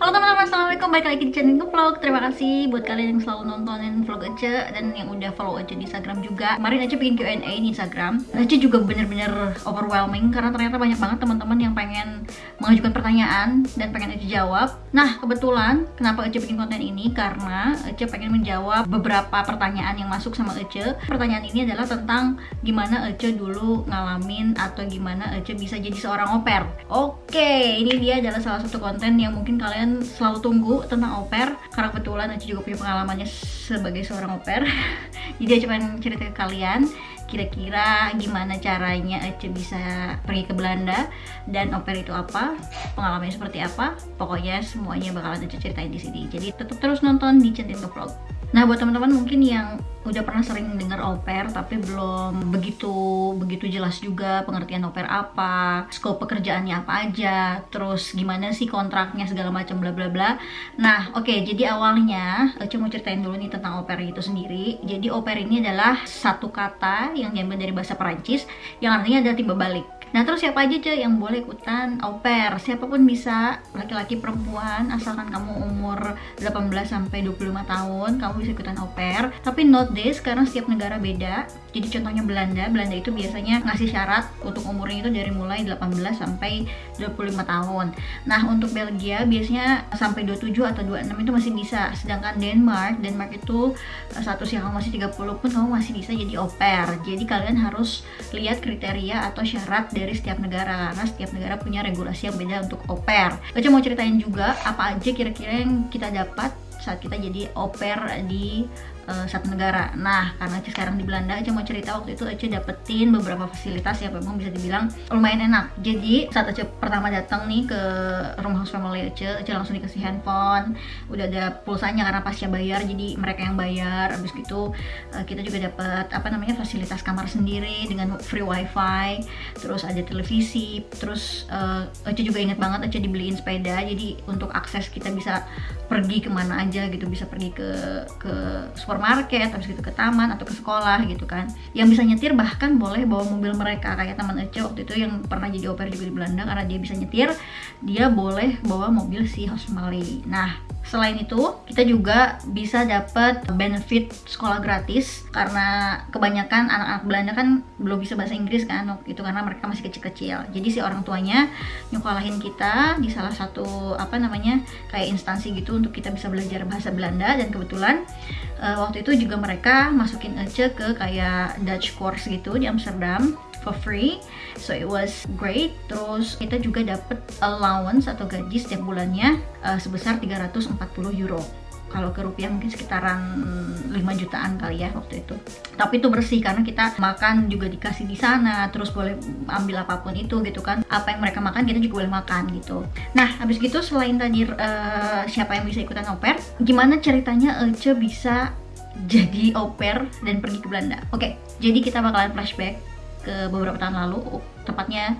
Halo teman-teman, assalamualaikum, balik lagi di channel vlog. Terima kasih buat kalian yang selalu nontonin vlog Ece dan yang udah follow Ece di Instagram juga. Kemarin Ece bikin Q&A di Instagram. Ece juga bener-bener overwhelming karena ternyata banyak banget teman-teman yang pengen mengajukan pertanyaan dan pengen Ece jawab. Nah, kebetulan kenapa Ece bikin konten ini karena Ece pengen menjawab beberapa pertanyaan yang masuk sama Ece. Pertanyaan ini adalah tentang gimana Ece dulu ngalamin atau gimana Ece bisa jadi seorang au pair. Oke, ini dia adalah salah satu konten yang mungkin kalian selalu tunggu tentang au pair karena kebetulan Ece juga punya pengalamannya sebagai seorang au pair. Jadi Ece pengen cerita ke kalian kira-kira gimana caranya Ece bisa pergi ke Belanda dan au pair itu apa, pengalamannya seperti apa. Pokoknya semuanya bakalan Ece ceritain di sini. Jadi tetap terus nonton di channel vlog. Nah, buat teman-teman mungkin yang udah pernah sering dengar au pair tapi belum begitu jelas juga pengertian au pair apa, skop pekerjaannya apa aja, terus gimana sih kontraknya segala macam bla bla bla. Nah, oke, jadi awalnya Ece mau ceritain dulu nih tentang au pair itu sendiri. Jadi au pair ini adalah satu kata yang diambil dari bahasa Perancis yang artinya adalah timbal balik. Nah, terus siapa aja cuy yang boleh ikutan au pair? Siapapun bisa, laki-laki perempuan, asalkan kamu umur 18 sampai 25 tahun, kamu bisa ikutan au pair. Tapi note this, karena setiap negara beda. Jadi contohnya Belanda itu biasanya ngasih syarat untuk umurnya itu dari mulai 18 sampai 25 tahun. Nah, untuk Belgia biasanya sampai 27 atau 26 itu masih bisa. Sedangkan Denmark itu status yang kamu masih 30 pun kamu masih bisa jadi au pair. Jadi kalian harus lihat kriteria atau syarat dari setiap negara karena setiap negara punya regulasi yang beda untuk au pair. Ece mau ceritain juga apa aja kira-kira yang kita dapat saat kita jadi au pair di satu negara. Nah, karena Ece sekarang di Belanda, Ece mau cerita waktu itu Ece dapetin beberapa fasilitas yang memang bisa dibilang lumayan enak. Jadi saat Ece pertama datang nih ke rumah host family Ece langsung dikasih handphone, udah ada pulsanya karena pasca bayar, jadi mereka yang bayar. Abis gitu kita juga dapat fasilitas kamar sendiri dengan free wifi, terus ada televisi, terus Ece juga inget banget Ece dibeliin sepeda, jadi untuk akses kita bisa pergi kemana aja gitu, bisa pergi ke supermarket, habis gitu ke taman atau ke sekolah gitu kan. Yang bisa nyetir bahkan boleh bawa mobil mereka, kayak teman Ece waktu itu yang pernah jadi au pair juga di Belanda, karena dia bisa nyetir, dia boleh bawa mobil si host family. Nah, selain itu kita juga bisa dapat benefit sekolah gratis karena kebanyakan anak-anak Belanda kan belum bisa bahasa Inggris kan waktu itu karena mereka masih kecil-kecil. Jadi si orang tuanya nyekolahin kita di salah satu kayak instansi gitu untuk kita bisa belajar bahasa Belanda, dan kebetulan waktu itu juga mereka masukin Ece ke kayak Dutch course gitu di Amsterdam for free, so it was great. Terus kita juga dapat allowance atau gaji setiap bulannya sebesar 340 euro. Kalau ke rupiah mungkin sekitaran 5 jutaan kali ya waktu itu. Tapi itu bersih karena kita makan juga dikasih di sana, terus boleh ambil apapun itu gitu kan. Apa yang mereka makan kita juga boleh makan gitu. Nah, habis gitu selain tadi siapa yang bisa ikutan au pair, gimana ceritanya Ece bisa jadi au pair dan pergi ke Belanda? Oke, jadi kita bakalan flashback ke beberapa tahun lalu, tepatnya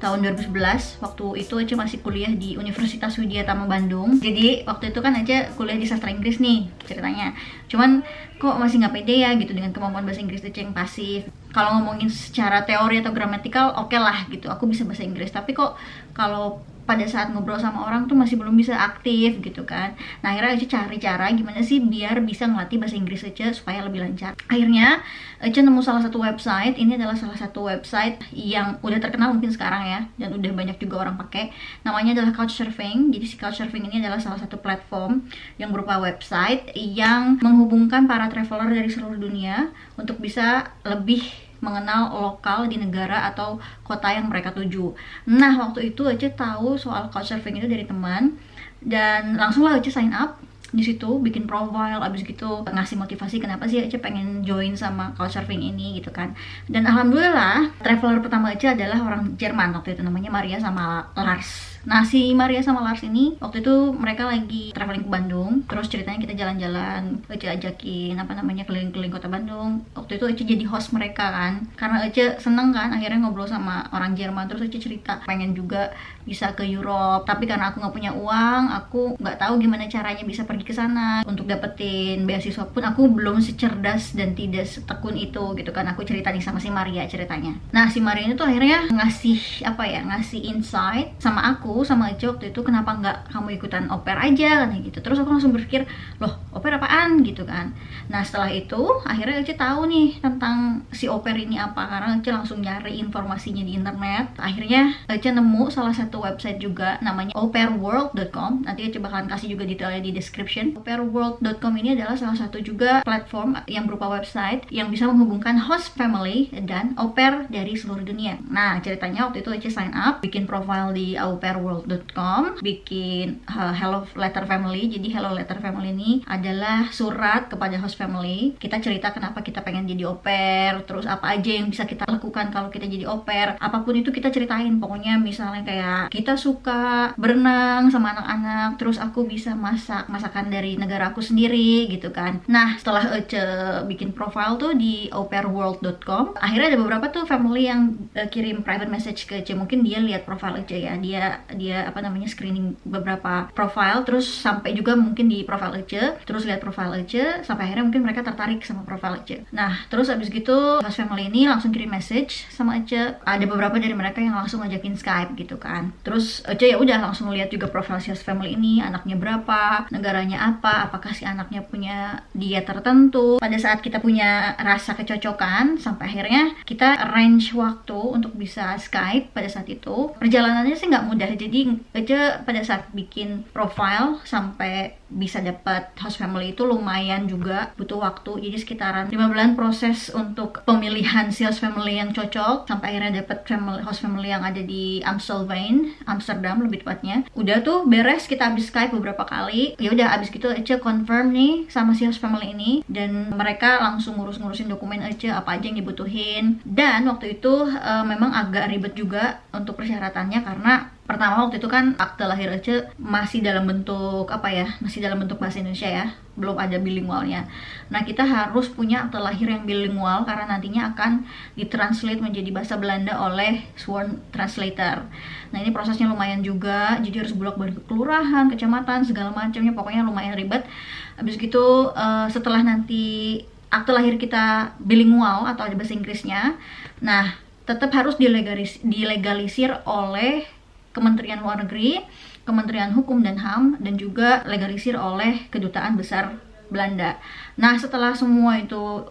tahun 2011. Waktu itu Ece masih kuliah di Universitas Widyatama Bandung. Jadi waktu itu kan Ece kuliah di sastra Inggris nih ceritanya. Cuman kok masih nggak pede ya gitu dengan kemampuan bahasa Inggris Ece yang pasif. Kalau ngomongin secara teori atau gramatikal oke lah gitu, aku bisa bahasa Inggris. Tapi kok kalau pada saat ngobrol sama orang tuh masih belum bisa aktif gitu kan. Nah, akhirnya Ece cari cara gimana sih biar bisa ngelatih bahasa Inggris Ece supaya lebih lancar. Akhirnya Ece nemu salah satu website. Ini adalah salah satu website yang udah terkenal mungkin sekarang ya, dan udah banyak juga orang pakai. Namanya adalah Couchsurfing. Jadi si Couchsurfing ini adalah salah satu platform yang berupa website yang menghubungkan para traveler dari seluruh dunia untuk bisa lebih mengenal lokal di negara atau kota yang mereka tuju. Nah, waktu itu Ece tahu soal Couchsurfing itu dari teman, dan langsung lah Ece sign up di situ, bikin profile, abis gitu ngasih motivasi kenapa sih Ece pengen join sama Couchsurfing ini gitu kan. Dan alhamdulillah traveler pertama Ece adalah orang Jerman waktu itu, namanya Maria sama Lars. Nah, si Maria sama Lars ini waktu itu mereka lagi traveling ke Bandung. Terus ceritanya kita jalan-jalan, Ece ajakin keliling-keliling kota Bandung. Waktu itu Ece jadi host mereka kan, karena Ece seneng kan akhirnya ngobrol sama orang Jerman. Terus Ece cerita pengen juga bisa ke Europe, tapi karena aku nggak punya uang, aku nggak tahu gimana caranya bisa pergi ke sana. Untuk dapetin beasiswa pun aku belum secerdas dan tidak setekun itu gitu kan. Aku cerita nih sama si Maria ceritanya. Nah, si Maria itu akhirnya ngasih insight sama aku aku sama Ece waktu itu, kenapa nggak kamu ikutan au pair aja kan gitu. Terus aku langsung berpikir, loh au pair apaan gitu kan. Nah setelah itu akhirnya Ece tahu nih tentang si au pair ini apa, karena Ece langsung nyari informasinya di internet. Akhirnya Ece nemu salah satu website juga namanya aupairworld.com. Nanti Ece bakalan kasih juga detailnya di description. Aupairworld.com ini adalah salah satu juga platform yang berupa website yang bisa menghubungkan host family dan au pair dari seluruh dunia. Nah ceritanya waktu itu Ece sign up, bikin profile di aupairworld.com, bikin hello letter family. Jadi hello letter family ini adalah surat kepada host family. Kita cerita kenapa kita pengen jadi au pair, terus apa aja yang bisa kita lakukan kalau kita jadi au pair, apapun itu kita ceritain. Pokoknya misalnya kayak kita suka berenang sama anak-anak, terus aku bisa masak masakan dari negara aku sendiri gitu kan. Nah setelah Ece bikin profile tuh di aupairworld.com, akhirnya ada beberapa tuh family yang kirim private message ke Ece. Mungkin dia lihat profile Ece ya, dia apa namanya screening beberapa profile, terus sampai juga mungkin di profile Ece, terus lihat profile Ece, sampai akhirnya mungkin mereka tertarik sama profile Ece. Nah terus abis gitu host family ini langsung kirim message sama Ece. Ada beberapa dari mereka yang langsung ngajakin Skype gitu kan. Terus Ece ya udah langsung lihat juga profile si host family ini, anaknya berapa, negaranya apa, apakah si anaknya punya diet tertentu. Pada saat kita punya rasa kecocokan, sampai akhirnya kita arrange waktu untuk bisa Skype. Pada saat itu perjalanannya sih nggak mudah, jadi Ece pada saat bikin profile sampai bisa dapat host family itu lumayan juga butuh waktu. Jadi sekitaran 5 bulan proses untuk pemilihan si host family yang cocok, sampai akhirnya dapat host family yang ada di Amsterdam lebih tepatnya. Udah tuh beres, kita habis Skype beberapa kali. Ya udah abis gitu Ece confirm nih sama si host family ini, dan mereka langsung ngurusin dokumen Ece apa aja yang dibutuhin. Dan waktu itu memang agak ribet juga untuk persyaratannya, karena pertama waktu itu kan akte lahir Ece masih dalam bentuk apa ya, masih dalam bentuk bahasa Indonesia ya, belum ada bilingualnya. Nah kita harus punya akte lahir yang bilingual karena nantinya akan ditranslate menjadi bahasa Belanda oleh sworn translator. Nah ini prosesnya lumayan juga, jadi harus bolak-balik ke kelurahan, kecamatan, segala macamnya, pokoknya lumayan ribet. Habis gitu setelah nanti akte lahir kita bilingual atau ada bahasa Inggrisnya, nah tetap harus dilegalisir oleh Kementerian Luar Negeri, Kementerian Hukum dan HAM, dan juga legalisir oleh Kedutaan Besar Belanda. Nah setelah semua itu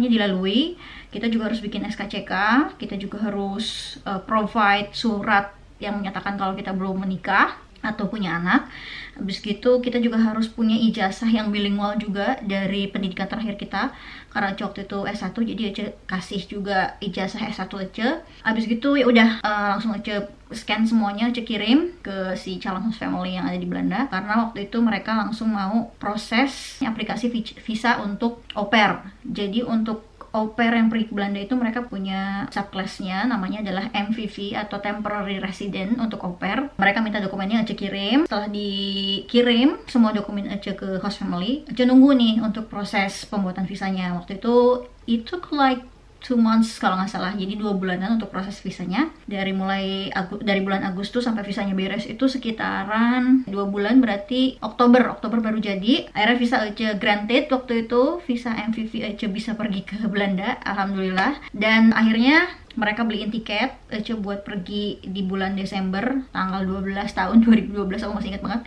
dilalui, kita juga harus bikin SKCK, kita juga harus provide surat yang menyatakan kalau kita belum menikah atau punya anak. Habis gitu kita juga harus punya ijazah yang bilingual juga dari pendidikan terakhir kita, karena waktu itu S1, jadi Ece kasih juga ijazah S1 Ece. Habis gitu ya udah langsung Ece scan semuanya, Ece kirim ke si calon host family yang ada di Belanda, karena waktu itu mereka langsung mau proses aplikasi visa untuk au pair. Jadi untuk au pair yang pergi ke Belanda itu mereka punya subclassnya, namanya adalah MVV atau Temporary Resident untuk au pair. Mereka minta dokumennya, Ece kirim. Setelah dikirim semua dokumen Ece ke host family, Ece nunggu nih untuk proses pembuatan visanya. Waktu itu it took like 2 months kalau nggak salah, jadi 2 bulanan untuk proses visanya. Dari bulan Agustus sampai visanya beres itu sekitaran 2 bulan, berarti Oktober baru jadi. Akhirnya visa Ece granted waktu itu, visa MVV Ece bisa pergi ke Belanda, alhamdulillah. Dan akhirnya mereka beliin tiket Ece buat pergi di bulan Desember tanggal 12 tahun 2012, aku masih ingat banget.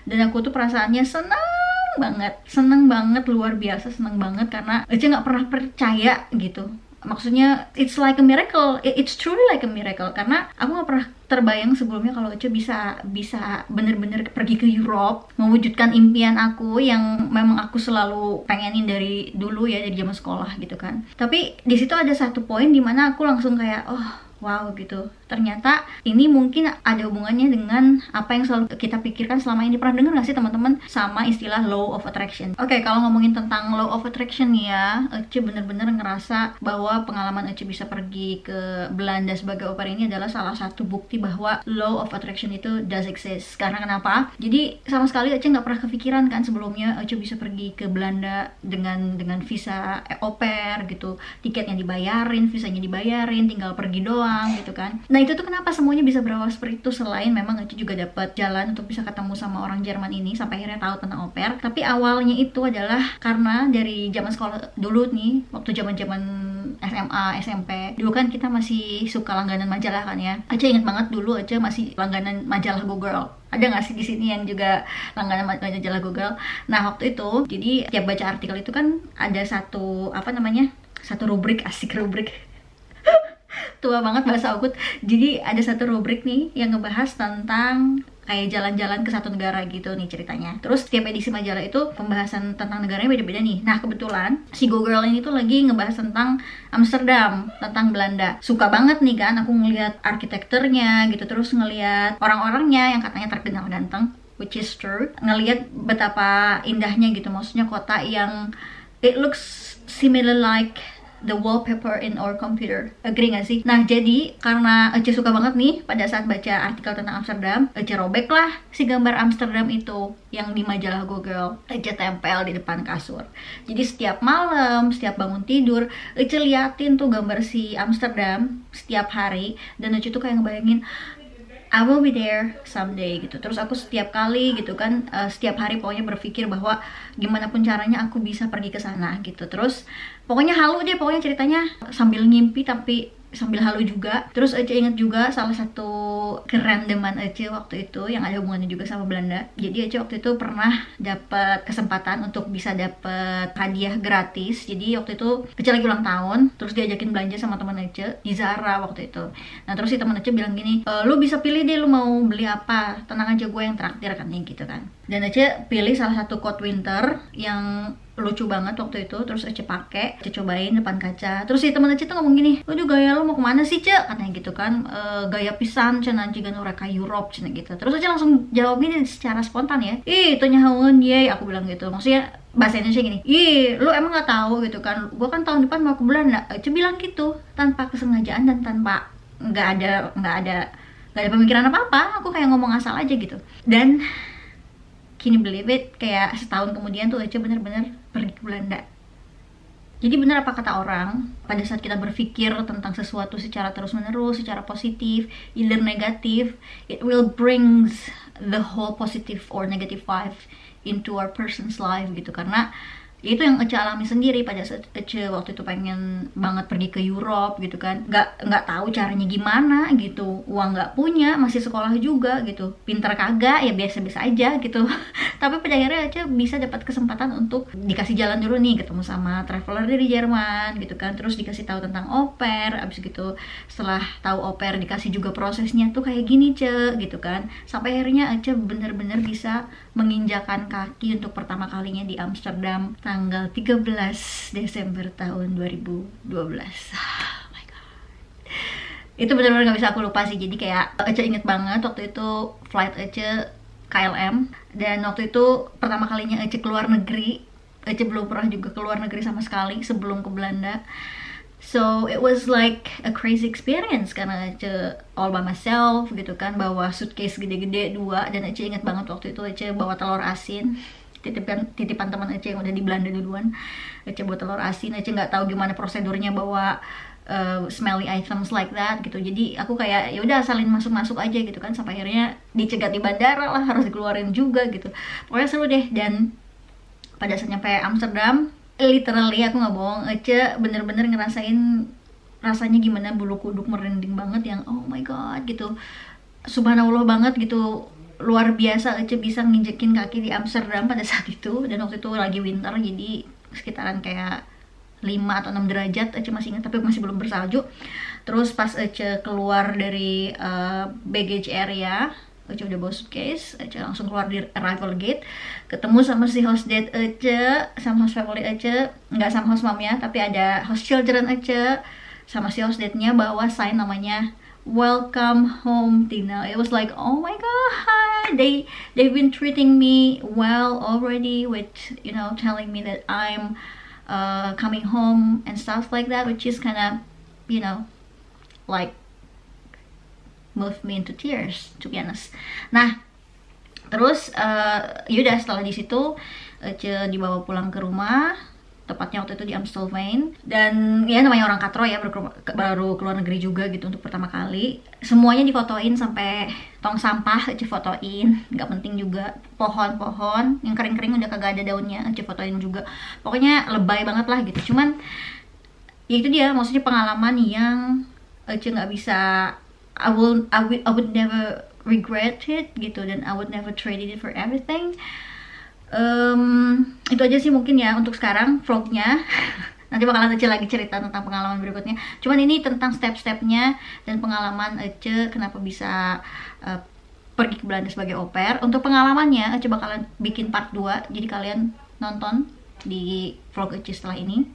Dan aku tuh perasaannya seneng banget, luar biasa seneng banget, karena Ece nggak pernah percaya gitu. Maksudnya it's like a miracle, it's truly like a miracle, karena aku nggak pernah terbayang sebelumnya kalau Ece bisa bener-bener pergi ke Europe, mewujudkan impian aku yang memang aku selalu pengenin dari dulu ya, dari zaman sekolah gitu kan. Tapi di situ ada satu poin dimana aku langsung kayak wow gitu, ternyata ini mungkin ada hubungannya dengan apa yang selalu kita pikirkan selama ini. Pernah dengar gak sih teman-teman sama istilah law of attraction? Oke, kalau ngomongin tentang law of attraction ya, Ece bener-bener ngerasa bahwa pengalaman Ece bisa pergi ke Belanda sebagai au pair ini adalah salah satu bukti bahwa law of attraction itu does exist. Karena kenapa? Jadi sama sekali Ece nggak pernah kepikiran kan sebelumnya Ece bisa pergi ke Belanda dengan visa au pair gitu, tiketnya dibayarin, visanya dibayarin, tinggal pergi doang gitu kan. Nah itu tuh kenapa semuanya bisa berawal seperti itu, selain memang Ece juga dapat jalan untuk bisa ketemu sama orang Jerman ini sampai akhirnya tahu tentang au pair. Tapi awalnya itu adalah karena dari zaman sekolah dulu nih, waktu zaman SMA, SMP. Dulu kan kita masih suka langganan majalah kan ya. Aca inget banget dulu Aca masih langganan majalah Go Girl. Ada nggak sih di sini yang juga langganan majalah Go Girl? Nah waktu itu, jadi tiap baca artikel itu kan ada satu satu rubrik, asik rubrik. Tua banget bahasa aku. Jadi ada satu rubrik nih yang ngebahas tentang kayak jalan-jalan ke satu negara gitu nih ceritanya. Terus setiap edisi majalah itu pembahasan tentang negaranya beda-beda nih. Nah kebetulan si Go Girl ini tuh lagi ngebahas tentang Amsterdam, tentang Belanda. Suka banget nih kan aku ngelihat arsitekturnya gitu, terus ngelihat orang-orangnya yang katanya terkenal ganteng, which is true. Ngelihat betapa indahnya gitu, maksudnya kota yang it looks similar like the wallpaper in our computer. Agree gak sih? Nah jadi karena Ece suka banget nih pada saat baca artikel tentang Amsterdam, Ece robek lah si gambar Amsterdam itu yang di majalah Go Girl. Ece tempel di depan kasur. Jadi setiap malam, setiap bangun tidur, Ece liatin tuh gambar si Amsterdam setiap hari. Dan Ece tuh kayak ngebayangin I will be there someday gitu. Terus aku setiap kali gitu kan, setiap hari pokoknya berpikir bahwa gimana pun caranya aku bisa pergi ke sana gitu. Terus pokoknya halu deh, pokoknya ceritanya sambil ngimpi tapi sambil halu juga. Terus Ece inget juga salah satu kerandoman Ece waktu itu yang ada hubungannya juga sama Belanda. Jadi Ece waktu itu pernah dapat kesempatan untuk bisa dapat hadiah gratis. Jadi waktu itu Ece lagi ulang tahun, terus diajakin belanja sama teman Ece di Zara waktu itu. Nah terus si teman Ece bilang gini, lu bisa pilih deh lu mau beli apa, tenang aja gue yang traktir katanya gitu kan. Dan Ece pilih salah satu coat winter yang lucu banget waktu itu. Terus Ece pakai, Ece cobain depan kaca. Terus si teman Ece tuh ngomong gini, waduh gaya lo mau kemana sih Cek? Katanya gitu kan, gaya pisan cina juga noreka Europe cina gitu. Terus Ece langsung jawab gini secara spontan ya, ih itu nyahaun ye, aku bilang gitu. Maksudnya bahasa Indonesia gini, ih lu emang nggak tahu gitu kan, gua kan tahun depan mau ke Belanda. Ece bilang gitu tanpa kesengajaan dan tanpa nggak ada pemikiran apa-apa. Aku kayak ngomong asal aja gitu. Dan can you believe it? Kayak setahun kemudian tuh Ece bener-bener pergi ke Belanda. Jadi bener apa kata orang, pada saat kita berpikir tentang sesuatu secara terus-menerus, secara positif, either negatif, it will brings the whole positive or negative vibe into our person's life gitu. Karena itu yang Ece alami sendiri pada saat Ece waktu itu pengen banget pergi ke Europe gitu kan. Nggak tahu caranya gimana gitu, uang nggak punya, masih sekolah juga gitu, pinter kagak ya biasa-biasa aja gitu. Tapi pada akhirnya Ece bisa dapat kesempatan untuk dikasih jalan dulu nih, ketemu sama traveler dari Jerman gitu kan. Terus dikasih tahu tentang au pair, abis gitu setelah tahu au pair dikasih juga prosesnya tuh kayak gini Ce gitu kan. Sampai akhirnya Ece bener-bener bisa menginjakan kaki untuk pertama kalinya di Amsterdam tanggal 13 Desember tahun 2012. Oh my god. Itu benar-benar gak bisa aku lupa sih. Jadi kayak Ece inget banget waktu itu flight Ece KLM. Dan waktu itu pertama kalinya Ece keluar negeri. Ece belum pernah juga keluar negeri sama sekali sebelum ke Belanda. So it was like a crazy experience karena Ece all by myself gitu kan, bawa suitcase gede-gede 2. Dan Ece inget banget waktu itu Ece bawa telur asin, titipan teman Ece yang udah di Belanda duluan. Ece bawa telur asin, Ece nggak tahu gimana prosedurnya bawa smelly items like that gitu. Jadi aku kayak ya udah salin masuk aja gitu kan. Sampai akhirnya dicegat di bandara lah, harus dikeluarin juga gitu. Pokoknya seru deh. Dan pada saat nyampe Amsterdam, literally aku nggak bohong, Ece bener-bener ngerasain rasanya gimana bulu kuduk merinding banget yang oh my god gitu, subhanallah banget gitu, luar biasa Ece bisa nginjekin kaki di Amsterdam pada saat itu. Dan waktu itu lagi winter, jadi sekitaran kayak 5 atau 6 derajat, Ece masih ingat, tapi masih belum bersalju. Terus pas Ece keluar dari baggage area, Ece udah bawa suitcase, Ece langsung keluar di arrival gate, ketemu sama si host date Ece, sama host family Ece, nggak sama host momnya, tapi ada host children Ece, sama si host date-nya bawa sign namanya Welcome Home Tina. It was like oh my god, they've been treating me well already with telling me that I'm coming home and stuff like that, which is kind of like move me into tears to be honest. Nah terus yaudah setelah di situ Ece dibawa pulang ke rumah, tepatnya waktu itu di Amstelveen. Dan ya namanya orang katro ya, baru keluar negeri juga gitu untuk pertama kali. Semuanya difotoin, sampai tong sampah Ece fotoin, nggak penting juga. Pohon-pohon yang kering-kering udah kagak ada daunnya Ece fotoin juga. Pokoknya lebay banget lah gitu. Cuman ya itu dia, maksudnya pengalaman yang Ece nggak bisa, I would never regret it gitu, dan I would never trade it for everything. Itu aja sih mungkin ya untuk sekarang vlognya. Nanti bakalan Ece lagi cerita tentang pengalaman berikutnya. Cuman ini tentang step-stepnya dan pengalaman Ece kenapa bisa pergi ke Belanda sebagai au pair. Untuk pengalamannya Ece bakalan bikin part 2, jadi kalian nonton di vlog Ece setelah ini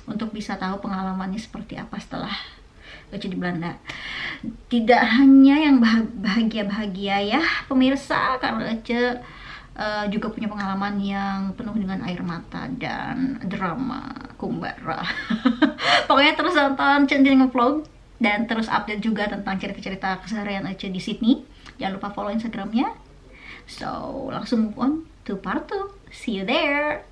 untuk bisa tahu pengalamannya seperti apa setelah Ece di Belanda. Tidak hanya yang bahagia-bahagia ya pemirsa, karena Ece juga punya pengalaman yang penuh dengan air mata dan drama kumbara. Pokoknya terus nonton Centini Ngevlog dan terus update juga tentang cerita-cerita keseharian Ece di Sydney. Jangan lupa follow Instagramnya. So langsung move on to part 2. See you there.